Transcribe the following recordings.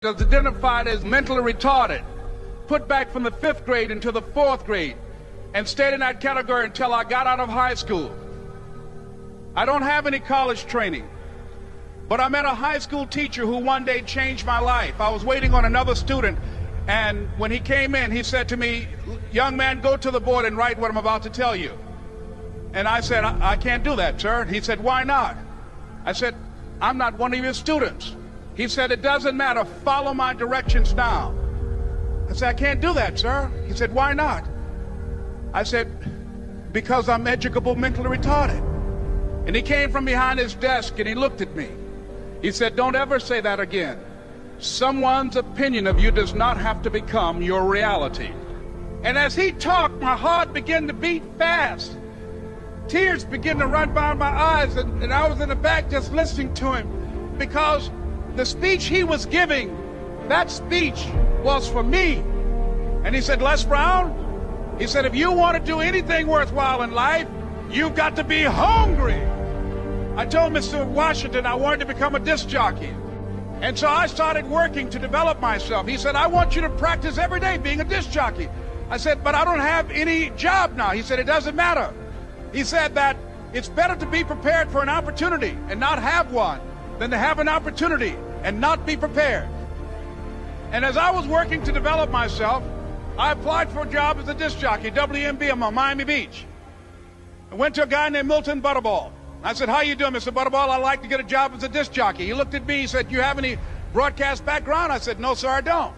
is identified as mentally retarded, put back from the 5th grade into the 4th grade, and stayed in that category until I got out of high school. I don't have any college training, but I met a high school teacher who one day changed my life. I was waiting on another student, and when he came in, he said to me, "Young man, go to the board and write what I'm about to tell you." And I said, I can't do that, sir. He said, "Why not?" I said, "I'm not one of your students." He said, "It doesn't matter. Follow my directions now." I said, "I can't do that, sir." He said, "Why not?" I said, "Because I'm educable mentally retarded." And he came from behind his desk and he looked at me. He said, "Don't ever say that again. Someone's opinion of you does not have to become your reality." And as he talked, my heart began to beat fast. Tears began to run down my eyes, and I was in the back just listening to him, because the speech he was giving, that speech was for me. And he said, "Les Brown," he said, "if you want to do anything worthwhile in life, you've got to be hungry." I told Mr. Washington I wanted to become a disc jockey. And so I started working to develop myself. He said, "I want you to practice every day being a disc jockey." I said, "But I don't have any job now." He said, "It doesn't matter." He said that it's better to be prepared for an opportunity and not have one than to have an opportunity and not be prepared. And as I was working to develop myself, I applied for a job as a disc jockey, WMB, on Miami Beach. I went to a guy named Milton Butterball. I said, "How you doing, Mr. Butterball? I'd like to get a job as a disc jockey." He looked at me, he said, "You have any broadcast background?" I said, "No, sir, I don't."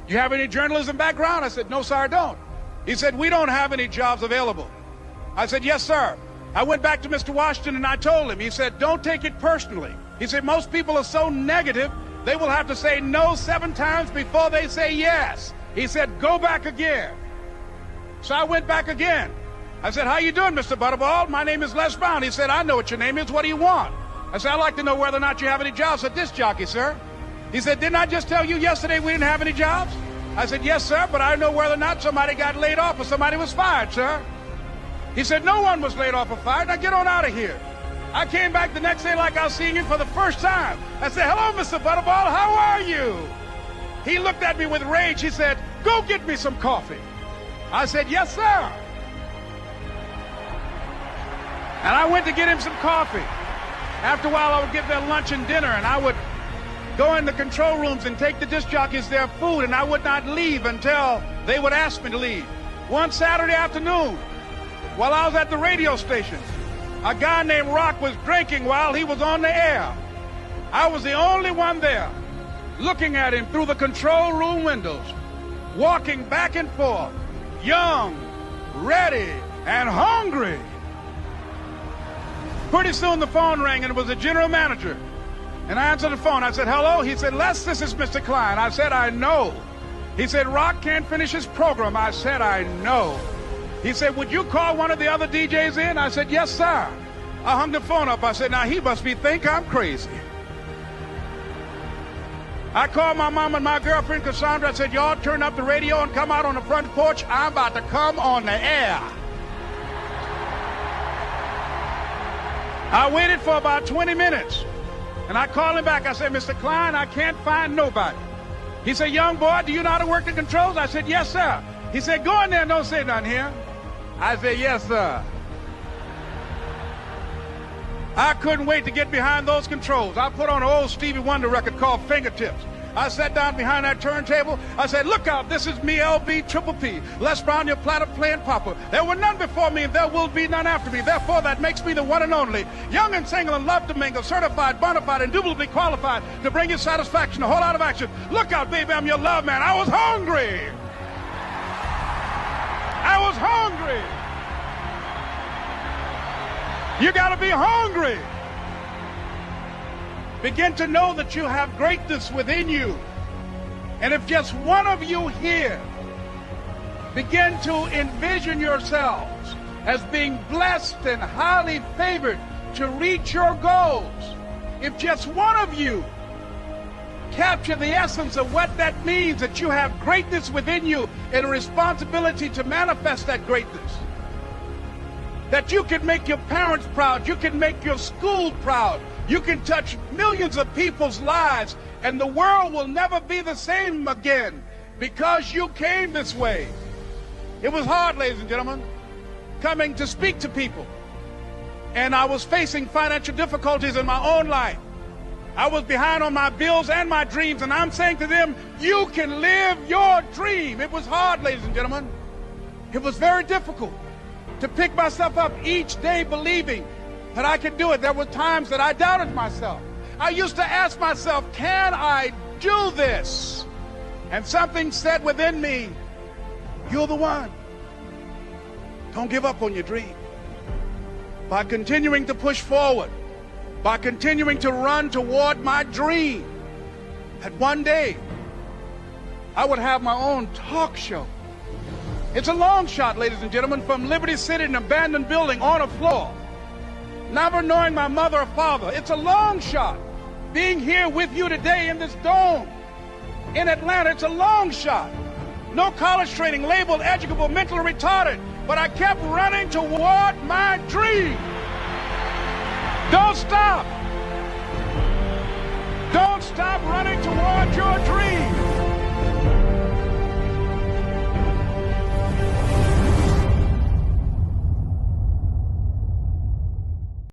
"You have any journalism background?" I said, "No, sir, I don't." He said, "We don't have any jobs available." I said, "Yes, sir." I went back to Mr. Washington and I told him. He said, "Don't take it personally." He said, "Most people are so negative, they will have to say no 7 times before they say yes." He said, "Go back again." So I went back again. I said, "How you doing, Mr. Butterball? My name is Les Brown." He said, "I know what your name is. What do you want?" I said, "I'd like to know whether or not you have any jobs as a disc jockey, sir." He said, "Didn't I just tell you yesterday we didn't have any jobs?" I said, "Yes, sir, but I know whether or not somebody got laid off or somebody was fired, sir." He said, "No one was laid off or fired. Now get on out of here." I came back the next day like I was seeing him for the first time. I said, "Hello, Mr. Butterball, how are you?" He looked at me with rage. He said, "Go get me some coffee." I said, "Yes, sir." And I went to get him some coffee. After a while, I would get their lunch and dinner, and I would go in the control rooms and take the disc jockeys their food, and I would not leave until they would ask me to leave. One Saturday afternoon, while I was at the radio station, a guy named Rock was drinking while he was on the air. I was the only one there, looking at him through the control room windows, walking back and forth, young, ready, and hungry. Pretty soon the phone rang, and it was the general manager. And I answered the phone. I said, "Hello?" He said, "Les, this is Mr. Klein." I said, "I know." He said, "Rock can't finish his program." I said, "I know." He said, "Would you call one of the other DJs in?" I said, "Yes, sir." I hung the phone up. I said, "Now he must think I'm crazy." I called my mom and my girlfriend, Cassandra. I said, "Y'all turn up the radio and come out on the front porch. I'm about to come on the air." I waited for about 20 minutes, and I called him back. I said, "Mr. Klein, I can't find nobody." He said, "Young boy, do you know how to work the controls?" I said, "Yes, sir." He said, "Go in there and don't say nothing here." I said, "Yes, sir." I couldn't wait to get behind those controls. I put on an old Stevie Wonder record called Fingertips. I sat down behind that turntable. I said, "Look out, this is me, LB Triple P, Les Brown, your platter playing papa. There were none before me, and there will be none after me. Therefore, that makes me the one and only. Young and single and love to mingle, certified, bona fide, indubitably qualified to bring you satisfaction, a whole lot of action. Look out, baby, I'm your love man." I was hungry. I was hungry. You got to be hungry. Begin to know that you have greatness within you. And if just one of you here begin to envision yourselves as being blessed and highly favored to reach your goals, if just one of you capture the essence of what that means, that you have greatness within you and a responsibility to manifest that greatness, that you can make your parents proud, you can make your school proud, you can touch millions of people's lives And the world will never be the same again because you came this way. It was hard, ladies and gentlemen, coming to speak to people. And I was facing financial difficulties in my own life. I was behind on my bills and my dreams, and I'm saying to them, you can live your dream. It was hard, ladies and gentlemen. It was very difficult to pick myself up each day believing that I could do it. There were times that I doubted myself. I used to ask myself, can I do this? And something said within me, you're the one. Don't give up on your dream. By continuing to push forward, by continuing to run toward my dream, that one day I would have my own talk show. It's a long shot, ladies and gentlemen, from Liberty City, an abandoned building on a floor, never knowing my mother or father. It's a long shot. Being here with you today in this dome in Atlanta, it's a long shot. No college training, labeled educable, mentally retarded, but I kept running toward my dream. Don't stop. Don't stop running